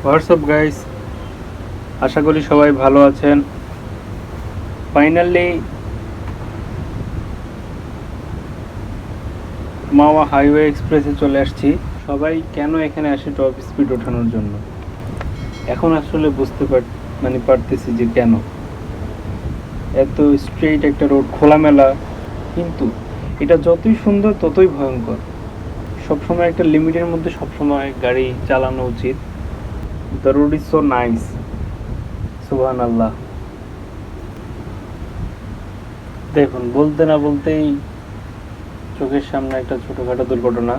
WhatsApp guys, আশা করি সবাই ভালো আছেন। ফাইনালি মাওয়া হাইওয়ে এক্সপ্রেসে চলে আসছি। সবাই কেন এখানে আসে টপ স্পিড ওঠানোর জন্য, এখন আসলে বুঝতে পারতেছি যে কেন। এত স্ট্রেইট একটা রোড, খোলামেলা, কিন্তু এটা যতই সুন্দর ততই ভয়ঙ্কর। সবসময় একটা লিমিটের মধ্যে সবসময় গাড়ি চালানো উচিত। The road is so nice, সুবহানাল্লাহ। দেখুন, বলতে না বলতেই চোখের সামনে একটা ছোটোখাটো দুর্ঘটনা।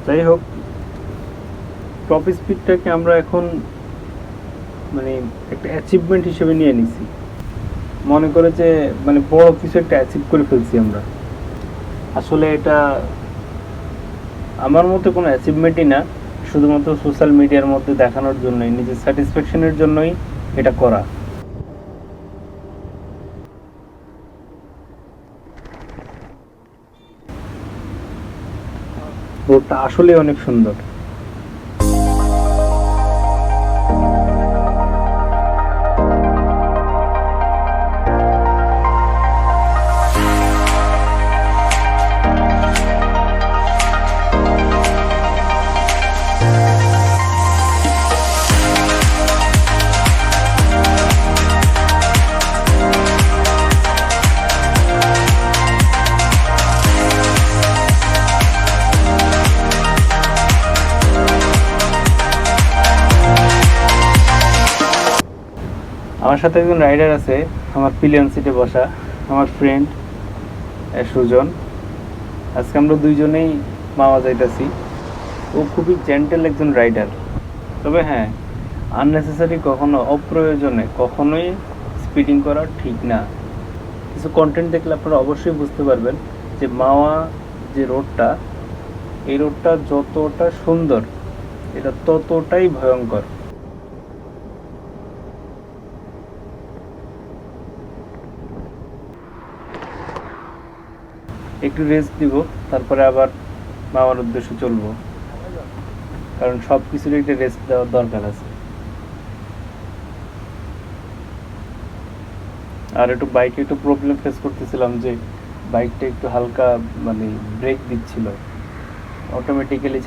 যাই হোক, টপ স্পিডটাকে আমরা এখন একটা অ্যাচিভমেন্ট হিসেবে নিয়ে নিছি। মনে করে যে বড় কিছু একটা অ্যাচিভ করে ফেলছি আমরা। আসলে এটা আমার মতে কোনো অ্যাচিভমেন্টই না, শুধুমাত্র সোশ্যাল মিডিয়ার মধ্যে দেখানোর জন্যই, নিজের স্যাটিসফ্যাকশনের জন্যই এটা করা। রোডটা আসলে অনেক সুন্দর। আমার সাথে একজন রাইডার আছে, আমার পিলিয়ন সিটে বসা, আমার ফ্রেন্ড সুজন। আজকে আমরা দুইজনেই মাওয়া যাইতাছি। ও খুবই জেন্টেল একজন রাইডার, তবে হ্যাঁ, আননেসেসারি অপ্রয়োজনে কখনোই স্পিডিং করা ঠিক না। কিছু কন্টেন্ট দেখলে আপনারা অবশ্যই বুঝতে পারবেন যে মাওয়া যে রোডটা, এই রোডটা যতটা সুন্দর এটা ততটাই ভয়ঙ্কর। একটু রেস্ট দিব, তারপরে আবার মামার উদ্দেশ্যে চলবো, কারণ সব কিছুর একটা রেস্ট দেওয়ার দরকার আছে। আর একটু বাইকে একটু প্রবলেম ফেস করতেছিলাম যে বাইকটা একটু হালকা ব্রেক দিচ্ছিল, অটোমেটিক্যালি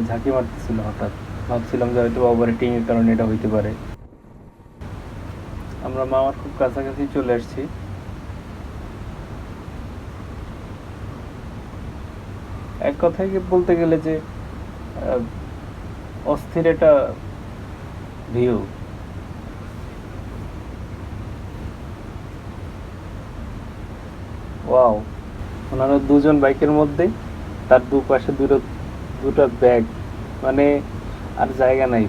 ঝাঁকি মারতেছিল। হঠাৎ ভাবছিলাম যে হয়তো ওভারহিটিং এর কারণে এটা হইতে পারে। আমরা মামার খুব কাছাকাছি চলে আসছি। এক কথায় বলতে গেলে যে অস্থির একটা ভিউ। ওয়াও, ওনারা দুজন বাইকের মধ্যে, তার দুপাশে দুটো ব্যাগ, আর জায়গা নাই।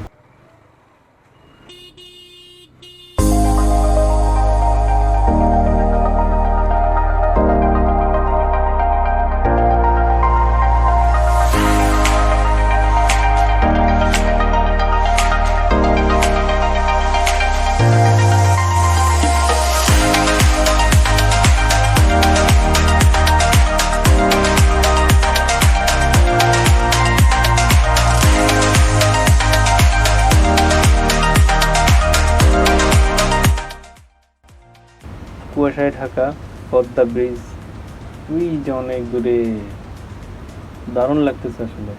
কুয়াশায় ঢাকা পদ্মা ব্রিজ, ওই যে অনেক দূরে, দারুণ লাগতেছে আসলে।